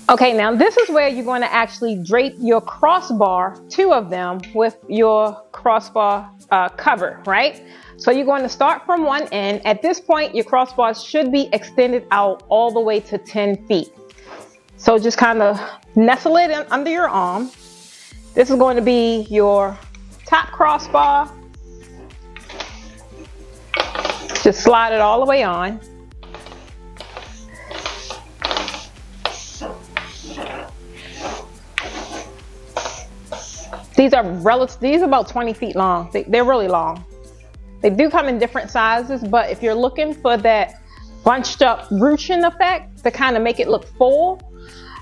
Okay, now this is where you're going to actually drape your crossbar, 2 of them, with your crossbar cover, right? So you're going to start from one end. At this point, your crossbar should be extended out all the way to 10 feet. So just kind of nestle it in under your arm. This is going to be your top crossbar. Just slide it all the way on. These are about 20 feet long. They're really long. They do come in different sizes, but if you're looking for that bunched up ruching effect to kind of make it look full,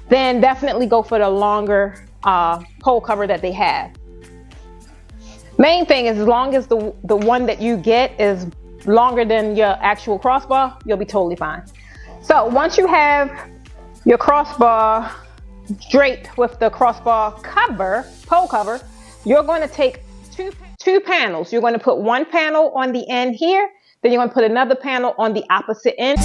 then definitely go for the longer pole cover that they have. Main thing is, as long as the one that you get is longer than your actual crossbar, you'll be totally fine. So once you have your crossbar draped with the crossbar cover, pole cover, you're going to take two panels. You're going to put one panel on the end here, then you're going to put another panel on the opposite end.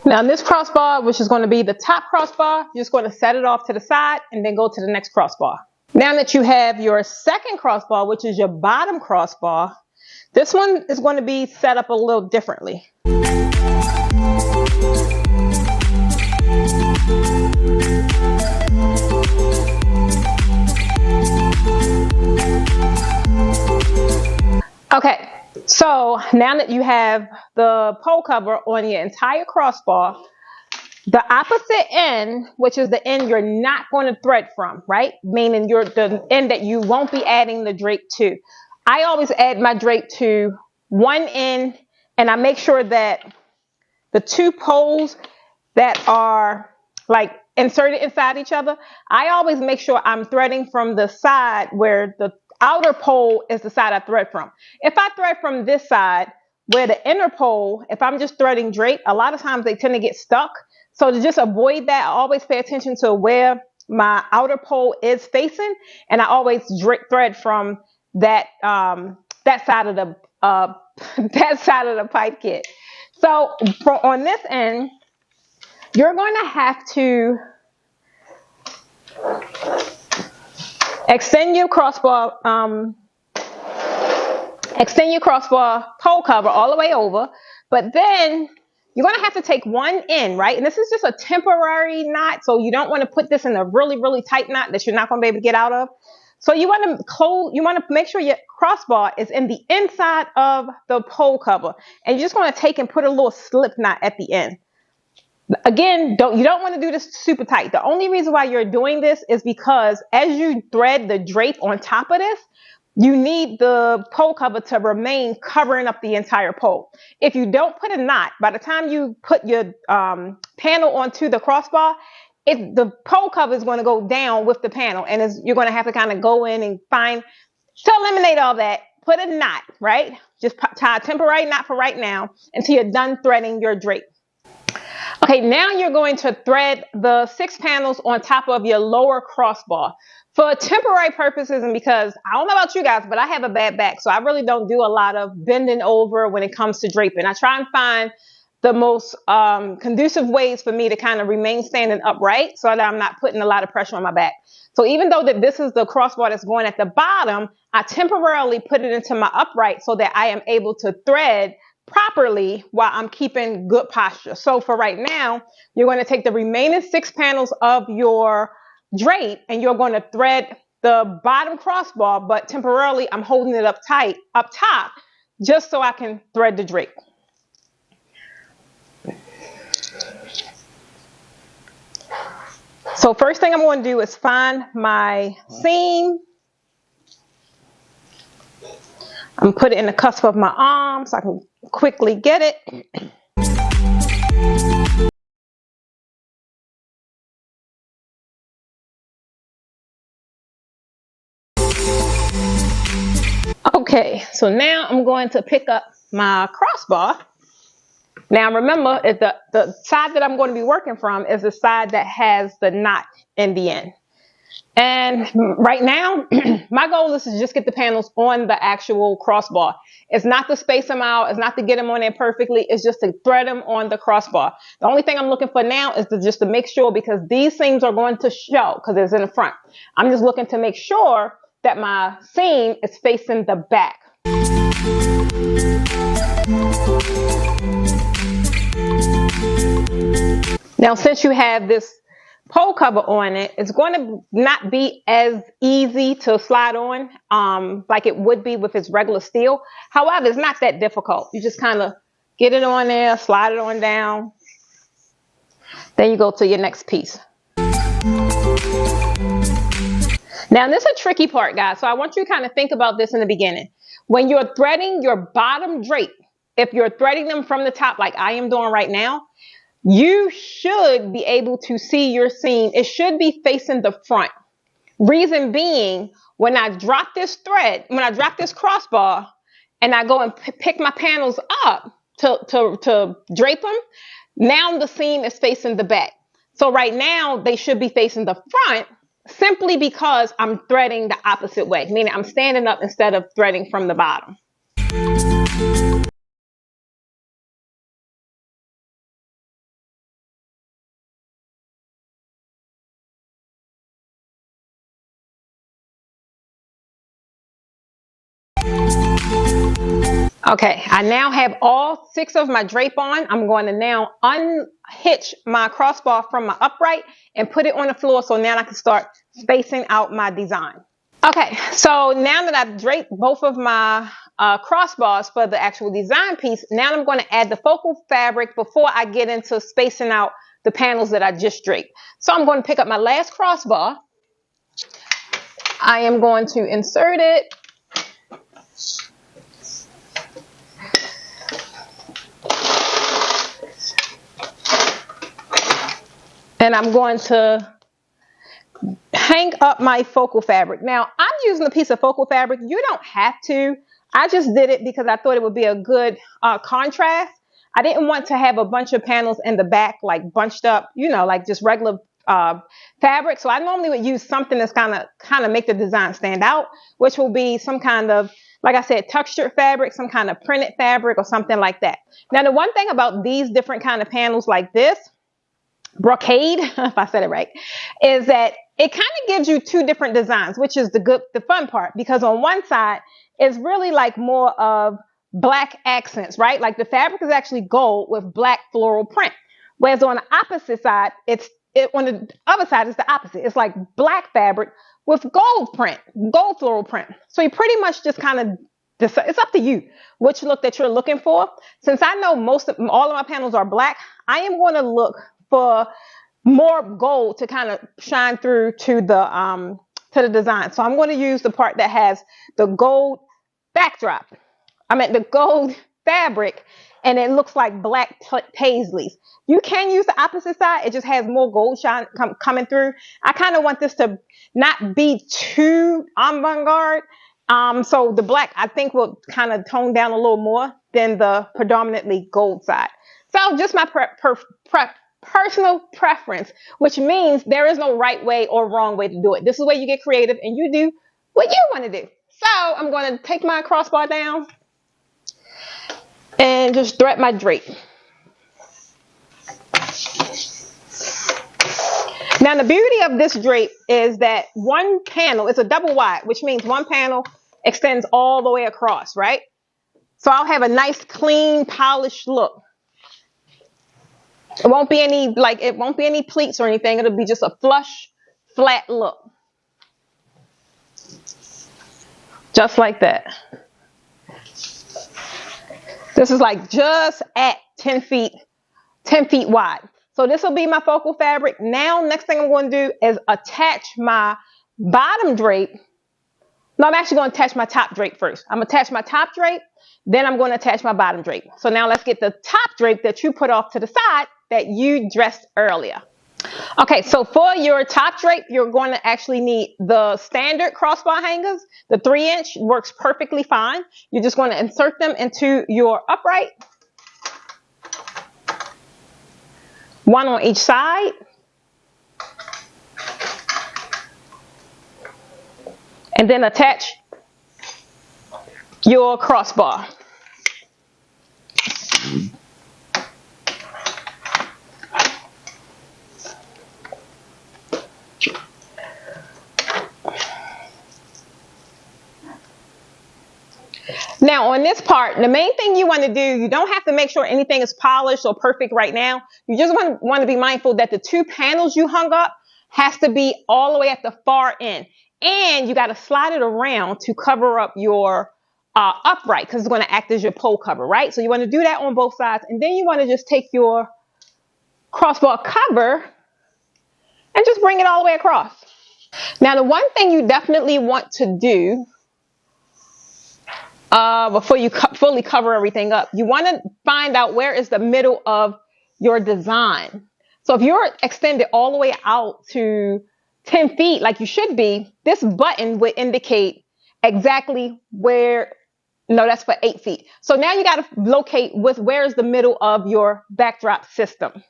Now this crossbar, which is going to be the top crossbar, you're just going to set it off to the side and then go to the next crossbar. Now that you have your second crossbar, which is your bottom crossbar, this one is going to be set up a little differently. Okay, so now that you have the pole cover on your entire crossbar, the opposite end, which is the end you're not going to thread from, right? Meaning the end that you won't be adding the drape to. I always add my drape to one end, and I make sure that the 2 poles that are like inserted inside each other, I always make sure I'm threading from the side where the outer pole is the side I thread from. If I thread from this side where the inner pole, if I'm just threading drape, a lot of times they tend to get stuck. So to just avoid that, I always pay attention to where my outer pole is facing, and I always thread from that side of the that side of the pipe kit. So on this end, you're going to have to extend your crossbar pole cover all the way over, but then you're going to have to take one end, right? And this is just a temporary knot, so you don't want to put this in a really, really tight knot that you're not going to be able to get out of. So you want to make sure your crossbar is in the inside of the pole cover, and you're just going to take and put a little slip knot at the end. Again, you don't want to do this super tight. The only reason why you're doing this is because as you thread the drape on top of this, you need the pole cover to remain covering up the entire pole. If you don't put a knot, by the time you put your panel onto the crossbar, the pole cover is going to go down with the panel, and you're going to have to kind of go in and to eliminate all that, put a knot, right? Just tie a temporary knot for right now until you're done threading your drape. Okay, now you're going to thread the 6 panels on top of your lower crossbar. For temporary purposes, and because I don't know about you guys, but I have a bad back, so I really don't do a lot of bending over when it comes to draping. I try and find the most conducive ways for me to kind of remain standing upright so that I'm not putting a lot of pressure on my back. So even though that this is the crossbar that's going at the bottom, I temporarily put it into my upright so that I am able to thread properly while I'm keeping good posture. So for right now, you're going to take the remaining 6 panels of your drape and you're going to thread the bottom crossbar, but temporarily I'm holding it up tight up top just so I can thread the drape. So first thing I'm going to do is find my seam. I'm put it in the cusp of my arm so I can quickly get it. Okay, so now I'm going to pick up my crossbar. Now remember, the side that I'm going to be working from is the side that has the knot in the end. And right now, my goal is to just get the panels on the actual crossbar. It's not to space them out. It's not to get them on there perfectly. It's just to thread them on the crossbar. The only thing I'm looking for now is just to make sure, because these seams are going to show because it's in the front. I'm just looking to make sure that my seam is facing the back. Now, since you have this pole cover on it, it's going to not be as easy to slide on like it would be with its regular steel. However, it's not that difficult. You just kind of get it on there, slide it on down. Then you go to your next piece. Now, this is a tricky part, guys. So I want you to kind of think about this in the beginning. When you're threading your bottom drape, if you're threading them from the top like I am doing right now, you should be able to see your seam. It should be facing the front. Reason being, when I drop this thread, when I drop this crossbar and I go and pick my panels up to drape them, now the seam is facing the back. So right now they should be facing the front simply because I'm threading the opposite way, meaning I'm standing up instead of threading from the bottom. Okay, I now have all 6 of my drape on. I'm going to now unhitch my crossbar from my upright and put it on the floor, so now I can start spacing out my design. Okay, so now that I've draped both of my crossbars for the actual design piece, now I'm going to add the focal fabric before I get into spacing out the panels that I just draped. So I'm going to pick up my last crossbar. I am going to insert it. And I'm going to hang up my focal fabric. Now, I'm using a piece of focal fabric. You don't have to. I just did it because I thought it would be a good contrast. I didn't want to have a bunch of panels in the back, like bunched up, you know, like just regular fabric. So I normally would use something that's kind of make the design stand out, which will be some kind of, like I said, textured fabric, some kind of printed fabric or something like that. Now, the one thing about these different kind of panels like this, brocade, if I said it right, is that it kind of gives you 2 different designs, which is the fun part, because on one side it's really like more of black accents, right? Like the fabric is actually gold with black floral print, whereas on the opposite side, on the other side is the opposite. It's like black fabric with gold print, gold floral print. So you pretty much just kind of decide, it's up to you which look that you're looking for. Since I know all of my panels are black, I am going to look for more gold to kind of shine through to the design. So I'm going to use the part that has the gold backdrop. I meant the gold fabric, and it looks like black paisleys. You can use the opposite side. It just has more gold shine coming through. I kind of want this to not be too avant-garde. So the black, I think, will kind of tone down a little more than the predominantly gold side. So just my personal preference, which means there is no right way or wrong way to do it. This is where you get creative and you do what you want to do. So I'm going to take my crossbar down and just thread my drape. Now, the beauty of this drape is that one panel is a double wide, which means one panel extends all the way across, right? So I'll have a nice, clean, polished look. It won't be any pleats or anything. It'll be just a flush, flat look. Just like that. This is like just at 10 feet wide. So this will be my focal fabric. Now, next thing I'm going to do is attach my bottom drape. No, I'm actually going to attach my top drape first. I'm going to attach my top drape. Then I'm going to attach my bottom drape. So now let's get the top drape that you put off to the side that you dressed earlier. Okay, so for your top drape, you're going to actually need the standard crossbar hangers. The 3-inch works perfectly fine. You're just going to insert them into your upright. One on each side. and then attach your crossbar. Now on this part, the main thing you want to do, you don't have to make sure anything is polished or perfect right now. You just want to be mindful that the 2 panels you hung up has to be all the way at the far end. And you got to slide it around to cover up your upright, because it's going to act as your pole cover, right? So you want to do that on both sides. And then you want to just take your crossbar cover and just bring it all the way across. Now the one thing you definitely want to do before you fully cover everything up, you want to find out where is the middle of your design. So if you're extended all the way out to 10 feet like you should be, this button would indicate exactly where, no, that's for 8 feet. So now you got to locate where is the middle of your backdrop system.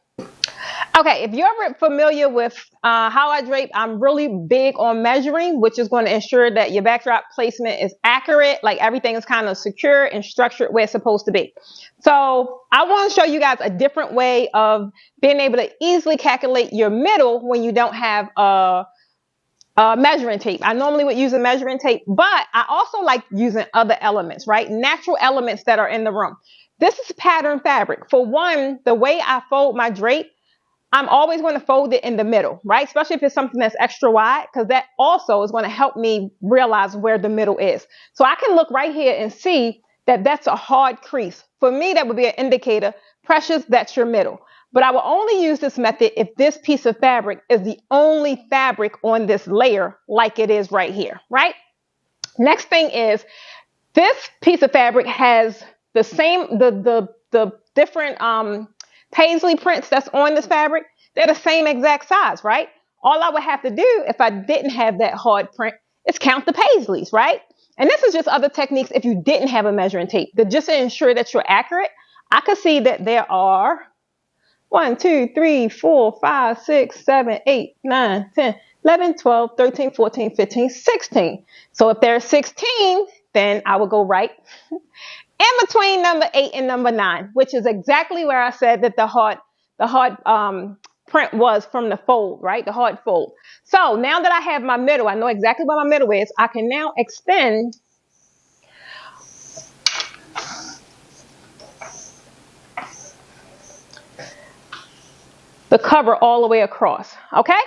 Okay, if you're familiar with how I drape, I'm really big on measuring, which is going to ensure that your backdrop placement is accurate, like everything is kind of secure and structured where it's supposed to be. So I want to show you guys a different way of being able to easily calculate your middle when you don't have a measuring tape. I normally would use a measuring tape, but I also like using other elements, right? Natural elements that are in the room. This is pattern fabric. For one, the way I fold my drape, I'm always going to fold it in the middle, right? Especially if it's something that's extra wide, because that also is going to help me realize where the middle is. So I can look right here and see that that's a hard crease. For me, that would be an indicator. Precious, that's your middle. But I will only use this method if this piece of fabric is the only fabric on this layer, like it is right here, right? Next thing is, this piece of fabric has the same, the different paisley prints that's on this fabric. They're the same exact size, right? All I would have to do if I didn't have that hard print is count the paisleys, right? And this is just other techniques if you didn't have a measuring tape. Just to ensure that you're accurate, I could see that there are 1, 2, 3, 4, 5, 6, 7, 8, 9, 10, 11, 12, 13, 14, 15, 16. So if there's 16, then I would go right in between number 8 and number 9, which is exactly where I said that the hard print was from the fold, right? The hard fold. So now that I have my middle, I know exactly where my middle is. I can now extend the cover all the way across. Okay.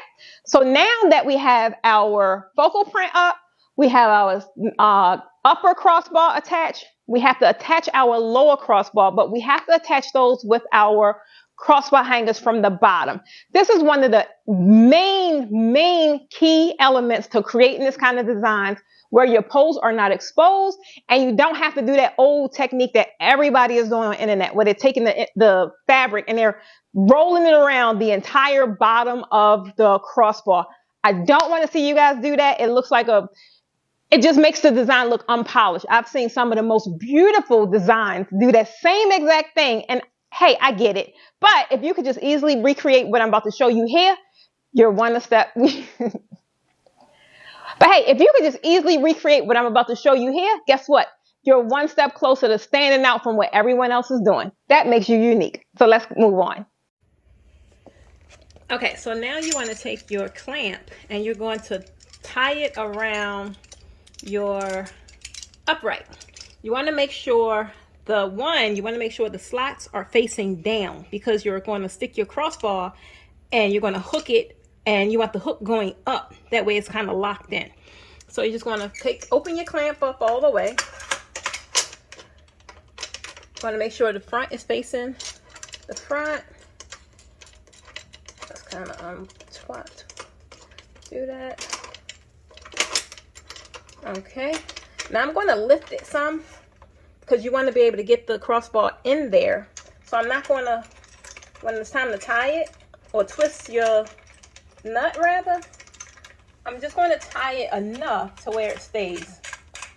So now that we have our focal print up, we have our upper crossbar attached. We have to attach our lower crossbar, but we have to attach those with our crossbar hangers from the bottom. This is one of the main key elements to creating this kind of designs, where your poles are not exposed and you don't have to do that old technique that everybody is doing on the internet, where they're taking the fabric and they're rolling it around the entire bottom of the crossbar. I don't want to see you guys do that. It looks like it just makes the design look unpolished. I've seen some of the most beautiful designs do that same exact thing. And hey, I get it. But if you could just easily recreate what I'm about to show you here, you're one step. But hey, if you could just easily recreate what I'm about to show you here, guess what? You're one step closer to standing out from what everyone else is doing. That makes you unique. So let's move on. Okay, so now you want to take your clamp and you're going to tie it around your upright. You want to make sure the slots are facing down, because you're going to stick your crossbar and you're going to hook it, and you want the hook going up. That way it's kind of locked in. So you're just going to open your clamp up all the way. Want to make sure the front is facing the front. That's kind of do that. Okay, now I'm going to lift it some, because you want to be able to get the crossbar in there. So I'm not going to, when it's time to tie it, or twist your nut rather, I'm just going to tie it enough to where it stays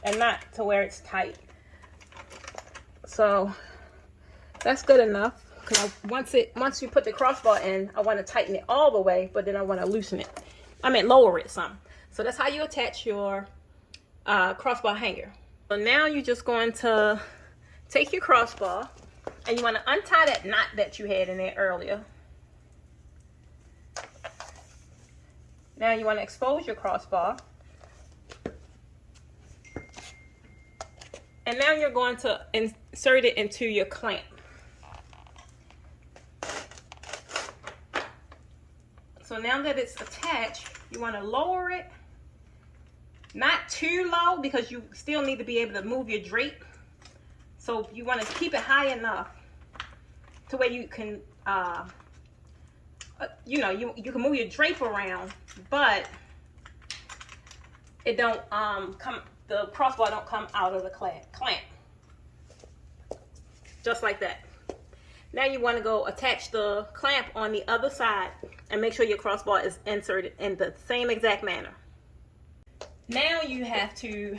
and not to where it's tight. So that's good enough, because once you put the crossbar in, I want to tighten it all the way, but then I want to loosen it. Lower it some. So that's how you attach your crossbar hanger. So now you're just going to take your crossbar and you want to untie that knot that you had in there earlier. Now you want to expose your crossbar. And now you're going to insert it into your clamp. So now that it's attached, you want to lower it. Not too low because you still need to be able to move your drape. So you want to keep it high enough to where you can, you know, you can move your drape around, but it don't the crossbar don't come out of the clamp. Just like that. Now you want to go attach the clamp on the other side and make sure your crossbar is inserted in the same exact manner. Now you have to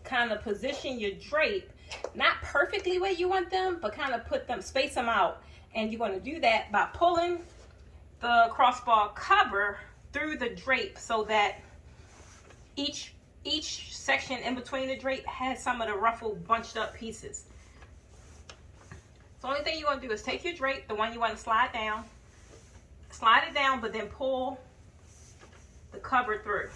kind of position your drape, not perfectly where you want them, but kind of space them out. And you're going to do that by pulling the crossbar cover through the drape so that each section in between the drape has some of the ruffled, bunched up pieces. So the only thing you're going to do is take your drape, the one you want to slide it down, but then pull the cover through.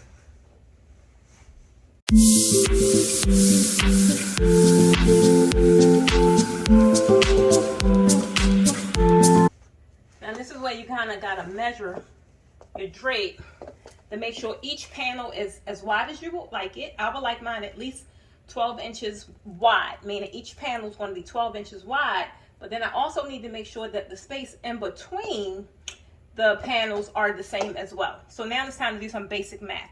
Now this is where you kind of got to measure your drape to make sure each panel is as wide as you would like it. I would like mine at least 12 inches wide, meaning each panel is going to be 12 inches wide. But then I also need to make sure that the space in between the panels are the same as well. So now it's time to do some basic math.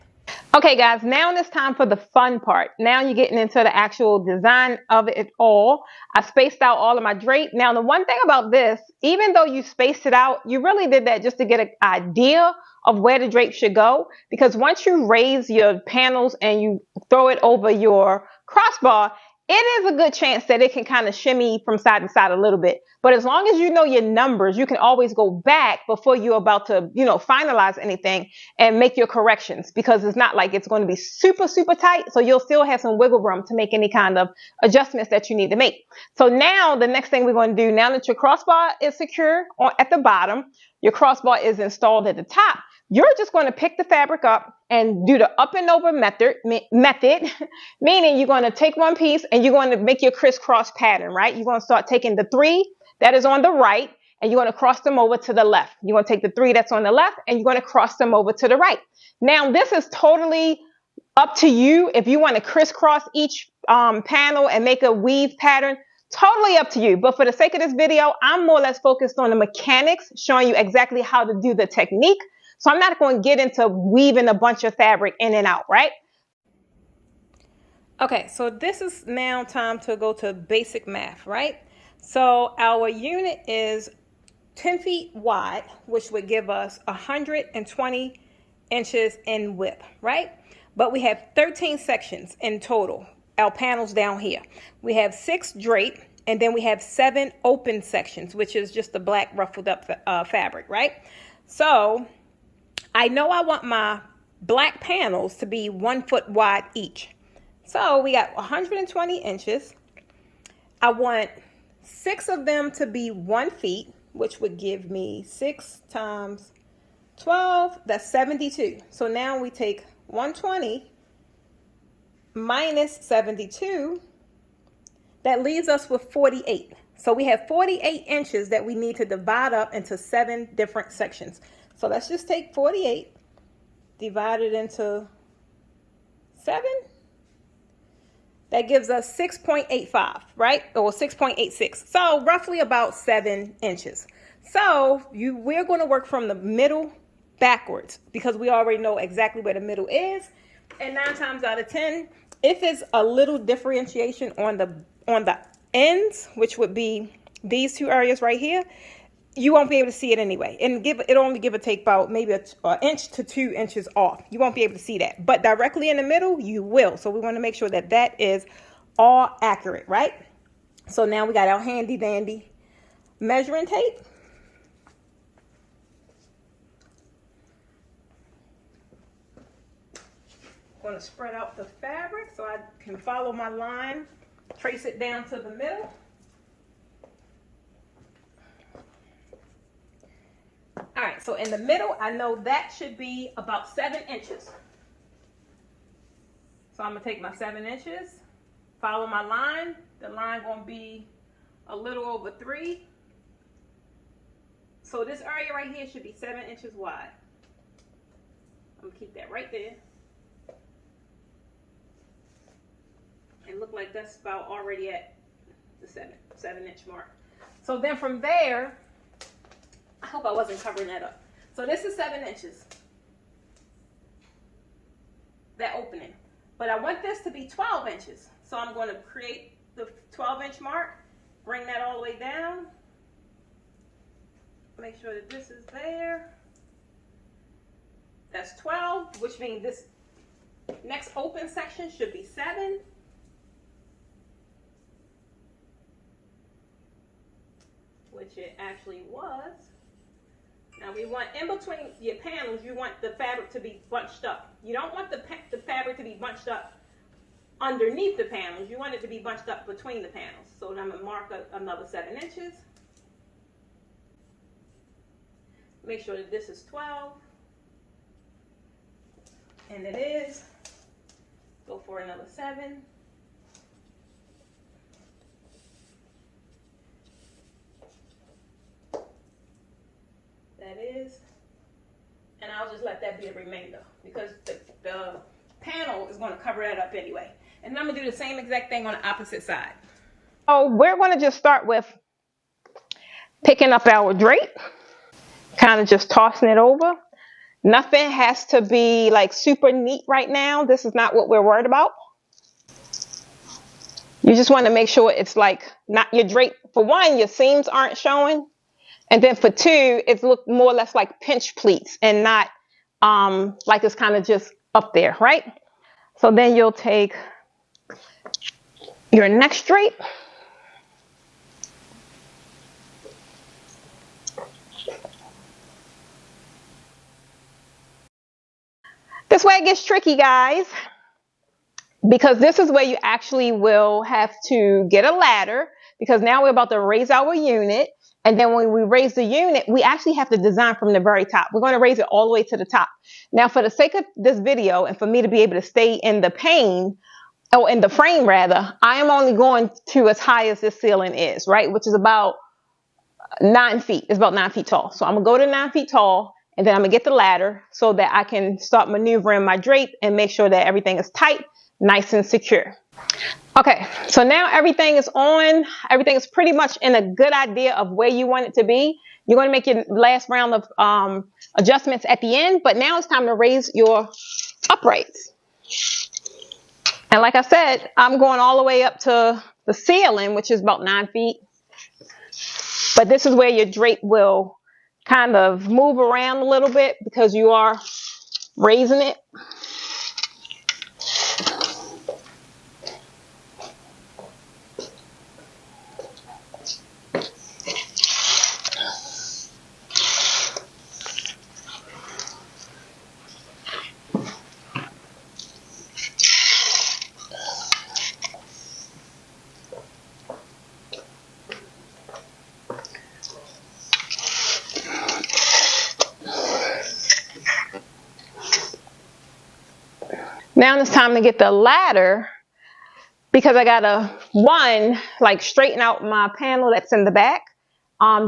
Okay guys, now it's time for the fun part. Now you're getting into the actual design of it all. I spaced out all of my drape. Now the one thing about this, even though you spaced it out, you really did that just to get an idea of where the drape should go. Because once you raise your panels and you throw it over your crossbar, it is a good chance that it can kind of shimmy from side to side a little bit. But as long as you know your numbers, you can always go back before you're about to, you know, finalize anything and make your corrections, because it's not like it's going to be super, super tight. So you'll still have some wiggle room to make any kind of adjustments that you need to make. So now the next thing we're going to do, now that your crossbar is secure at the bottom, your crossbar is installed at the top, you're just going to pick the fabric up and do the up and over method, meaning you're going to take one piece and you're going to make your crisscross pattern, right? You're going to start taking the 3 that is on the right and you're going to cross them over to the left. You're going to take the 3 that's on the left and you're going to cross them over to the right. Now, this is totally up to you. If you want to crisscross each panel and make a weave pattern, totally up to you. But for the sake of this video, I'm more or less focused on the mechanics, showing you exactly how to do the technique. So I'm not going to get into weaving a bunch of fabric in and out, right? Okay, so this is now time to go to basic math, right? So our unit is 10 feet wide, which would give us 120 inches in width, right? But we have 13 sections in total, our panels down here. We have 6 drape, and then we have 7 open sections, which is just the black ruffled up fabric, right? So I know I want my black panels to be 1 foot wide each. So we got 120 inches. I want 6 of them to be 1 feet, which would give me 6 times 12, that's 72. So now we take 120 minus 72, that leaves us with 48. So we have 48 inches that we need to divide up into 7 different sections. So let's just take 48, divide it into 7. That gives us 6.85, right? Or 6.86. So roughly about 7 inches. So we're going to work from the middle backwards because we already know exactly where the middle is. And 9 times out of 10, if it's a little differentiation on the ends, which would be these 2 areas right here, you won't be able to see it anyway. And it'll only give or take about maybe an inch to 2 inches off. You won't be able to see that. But directly in the middle, you will. So we want to make sure that that is all accurate, right? So now we got our handy dandy measuring tape. going to spread out the fabric so I can follow my line, trace it down to the middle. All right, so in the middle, I know that should be about 7 inches. So I'm gonna take my 7 inches, follow my line. The line gonna be a little over 3. So this area right here should be 7 inches wide. I'm gonna keep that right there. And look like that's about already at the 7 inch mark. So then from there, I hope I wasn't covering that up. So this is 7 inches, that opening. But I want this to be 12 inches. So I'm going to create the 12-inch mark, bring that all the way down. Make sure that this is there. That's 12, which means this next open section should be 7. Which it actually was. Now we want in between your panels, you want the fabric to be bunched up. You don't want the fabric to be bunched up underneath the panels. You want it to be bunched up between the panels. So I'm going to mark another 7 inches. Make sure that this is 12. And it is. Go for another 7. That is, and I'll just let that be the remainder because the panel is going to cover that up anyway. And I'm going to do the same exact thing on the opposite side. So we're going to just start with picking up our drape, kind of just tossing it over. Nothing has to be like super neat right now. This is not what we're worried about. You just want to make sure it's like not your drape. For one, your seams aren't showing. And then for 2, it's look more or less like pinch pleats and not like it's kind of just up there, right? So then you'll take your next drape. This way it gets tricky, guys, because this is where you actually will have to get a ladder because now we're about to raise our unit. And then when we raise the unit, we actually have to design from the very top. We're going to raise it all the way to the top. Now, for the sake of this video and for me to be able to stay in the pane, or in the frame rather, I am only going to as high as this ceiling is, right? Which is about 9 feet. It's about 9 feet tall. So I'm going to go to 9 feet tall and then I'm going to get the ladder so that I can start maneuvering my drape and make sure that everything is tight, nice and secure. Okay, so now everything is on. Everything is pretty much in a good idea of where you want it to be. You're going to make your last round of adjustments at the end, but now it's time to raise your uprights. And like I said, I'm going all the way up to the ceiling, which is about 9 feet. But this is where your drape will kind of move around a little bit because you are raising it. Now it's time to get the ladder because I gotta like straighten out my panel that's in the back,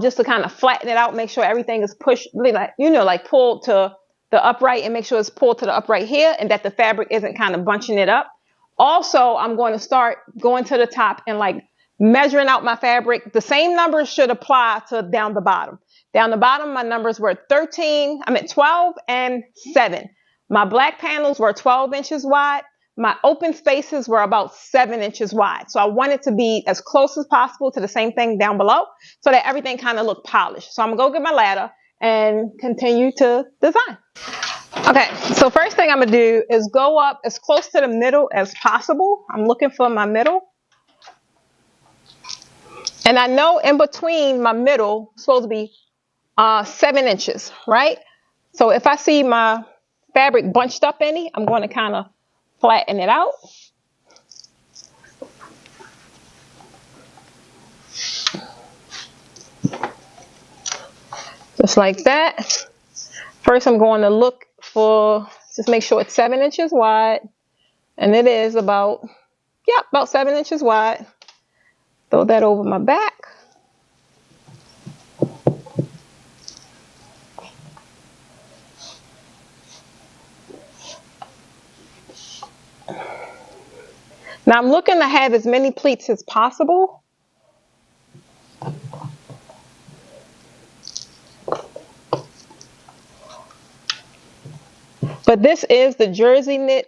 just to kind of flatten it out, make sure everything is pushed, like like pulled to the upright, and make sure it's pulled to the upright here, and that the fabric isn't kind of bunching it up. Also, I'm going to start going to the top and like measuring out my fabric. The same numbers should apply to down the bottom. Down the bottom, my numbers were 12 and 7. My black panels were 12 inches wide. My open spaces were about 7 inches wide. So I want it to be as close as possible to the same thing down below so that everything kind of looked polished. So I'm going to go get my ladder and continue to design. Okay, so first thing I'm going to do is go up as close to the middle as possible. I'm looking for my middle. And I know in between my middle is supposed to be 7 inches, right? So if I see my fabric bunched up any, I'm going to kind of flatten it out. Just like that. First, I'm going to look for, just make sure it's 7 inches wide. And it is about, yeah, about 7 inches wide. Throw that over my back. Now I'm looking to have as many pleats as possible. But this is the jersey knit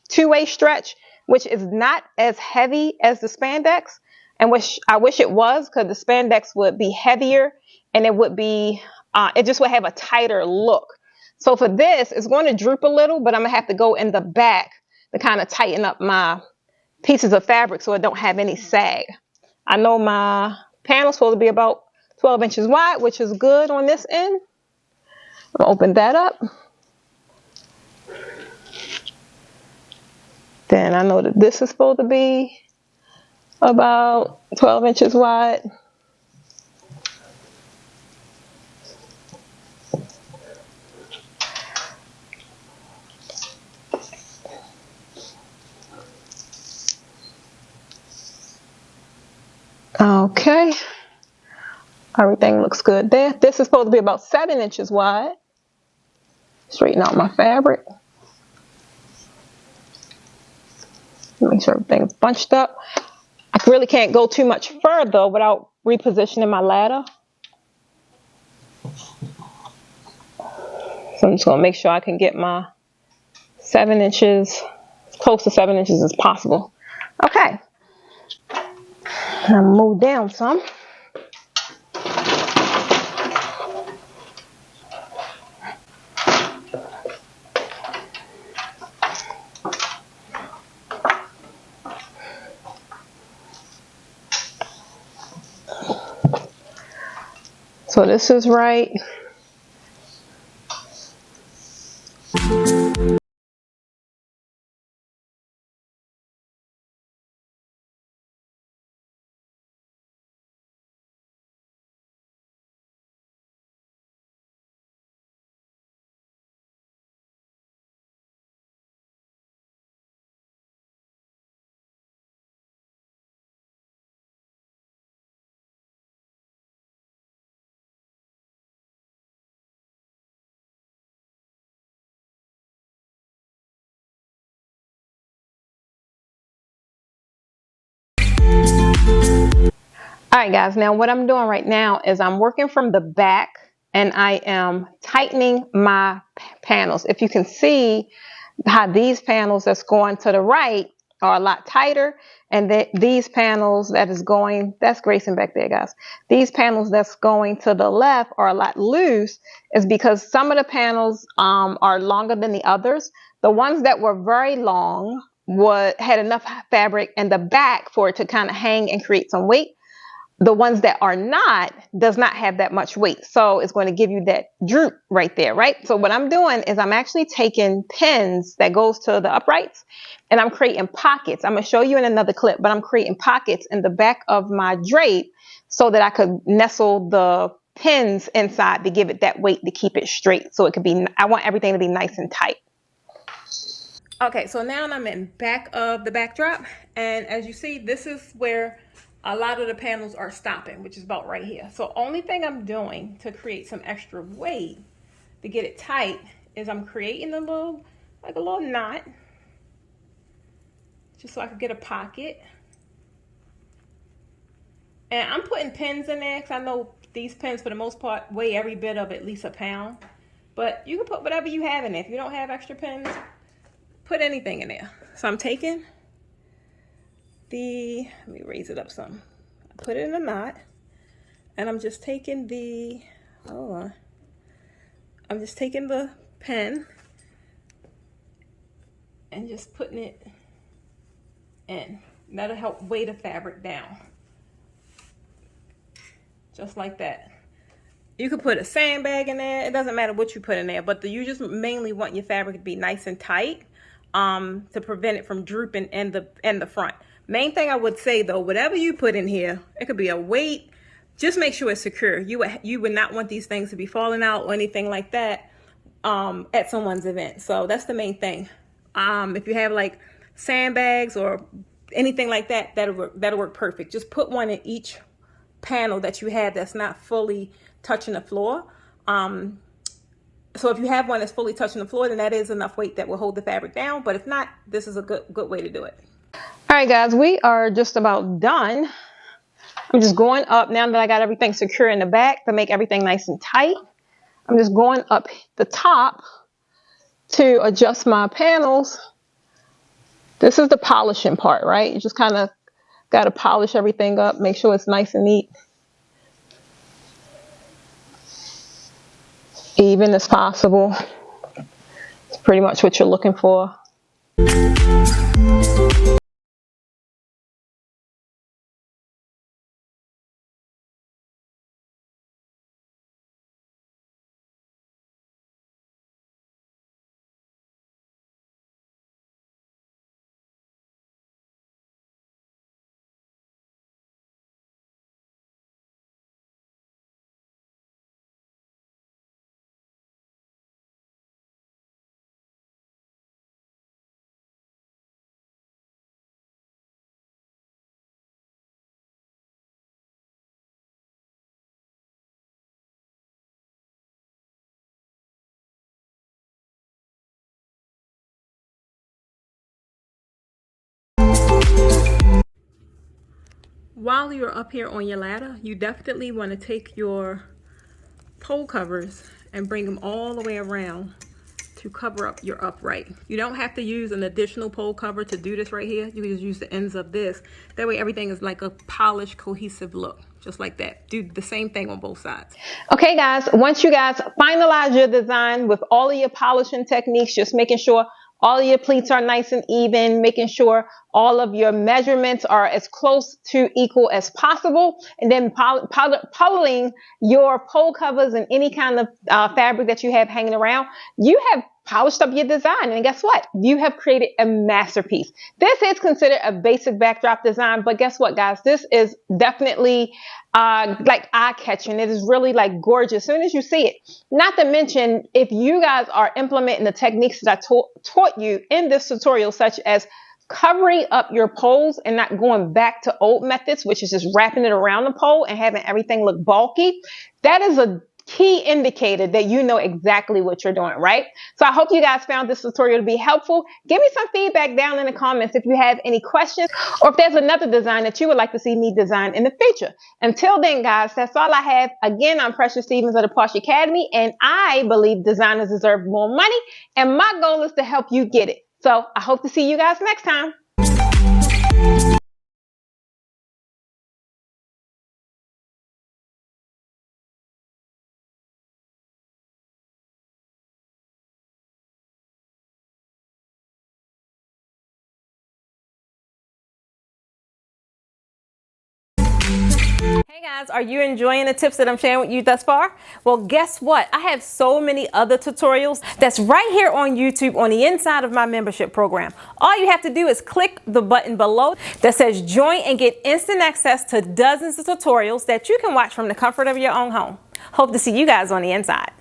two-way stretch, which is not as heavy as the spandex, and which I wish it was, because the spandex would be heavier and it would be, it just would have a tighter look. So for this, it's going to droop a little, but I'm gonna have to go in the back to kind of tighten up my pieces of fabric so it don't have any sag. I know my panel's supposed to be about 12 inches wide, which is good on this end. I'm gonna open that up. Then I know that this is supposed to be about 12 inches wide. Okay, everything looks good there. This is supposed to be about 7 inches wide. Straighten out my fabric. Make sure everything's bunched up. I really can't go too much further without repositioning my ladder. So I'm just going to make sure I can get my 7 inches, as close to 7 inches as possible. Okay. Now move down some. So this is right. Alright guys, now what I'm doing right now is I'm working from the back and I am tightening my panels. If you can see how these panels that's going to the right are a lot tighter, and that these panels that is going, that's Grayson back there guys, these panels that's going to the left are a lot loose, is because some of the panels are longer than the others. The ones that were very long had enough fabric in the back for it to kind of hang and create some weight. The ones that are not, does not have that much weight. So it's going to give you that droop right there, right? So what I'm doing is I'm actually taking pins that goes to the uprights and I'm creating pockets. I'm going to show you in another clip, but I'm creating pockets in the back of my drape so that I could nestle the pins inside to give it that weight to keep it straight. So it could be, I want everything to be nice and tight. Okay, so now I'm in back of the backdrop, and as you see, this is where a lot of the panels are stopping, which is about right here. So only thing I'm doing to create some extra weight to get it tight is I'm creating a little, like a little knot, just so I could get a pocket. And I'm putting pins in there because I know these pins for the most part weigh every bit of at least a pound. But you can put whatever you have in there. If you don't have extra pins, put anything in there. So I'm taking the, let me raise it up some. I put it in a knot, and I'm just taking the, hold on. I'm just taking the pen and just putting it in. That'll help weigh the fabric down. Just like that. You could put a sandbag in there. It doesn't matter what you put in there, but you just mainly want your fabric to be nice and tight. to prevent it from drooping in the front. Main thing I would say though, whatever you put in here, it could be a weight, just make sure it's secure. You would not want these things to be falling out or anything like that at someone's event. So that's the main thing. If you have like sandbags or anything like that, that'll work perfect. Just put one in each panel that you have that's not fully touching the floor. So if you have one that's fully touching the floor, then that is enough weight that will hold the fabric down. But if not, this is a good way to do it. All right, guys, we are just about done. I'm just going up now that I got everything secure in the back to make everything nice and tight. I'm just going up the top to adjust my panels. This is the polishing part, right? You just kind of got to polish everything up, make sure it's nice and neat. Even as possible. It's pretty much what you're looking for. While you're up here on your ladder, you definitely want to take your pole covers and bring them all the way around to cover up your upright. You don't have to use an additional pole cover to do this right here. You can just use the ends of this. That way everything is like a polished, cohesive look. Just like that. Do the same thing on both sides. Okay, guys, once you guys finalize your design with all of your polishing techniques, just making sure all of your pleats are nice and even, making sure all of your measurements are as close to equal as possible, and then poling your pole covers and any kind of fabric that you have hanging around, you have polished up your design. And guess what? You have created a masterpiece. This is considered a basic backdrop design, but guess what, guys? This is definitely like eye-catching. It is really like gorgeous as soon as you see it. Not to mention, if you guys are implementing the techniques that I taught you in this tutorial, such as covering up your poles and not going back to old methods, which is just wrapping it around the pole and having everything look bulky, that is a key indicator that you know exactly what you're doing, right? So I hope you guys found this tutorial to be helpful. Give me some feedback down in the comments if you have any questions, or if there's another design that you would like to see me design in the future. Until then, guys, that's all I have. Again, I'm Precious Stevens of the Posh Academy, and I believe designers deserve more money, and my goal is to help you get it. So I hope to see you guys next time. Hey guys, are you enjoying the tips that I'm sharing with you thus far? Well, guess what? I have so many other tutorials that's right here on YouTube on the inside of my membership program. All you have to do is click the button below that says join and get instant access to dozens of tutorials that you can watch from the comfort of your own home. Hope to see you guys on the inside.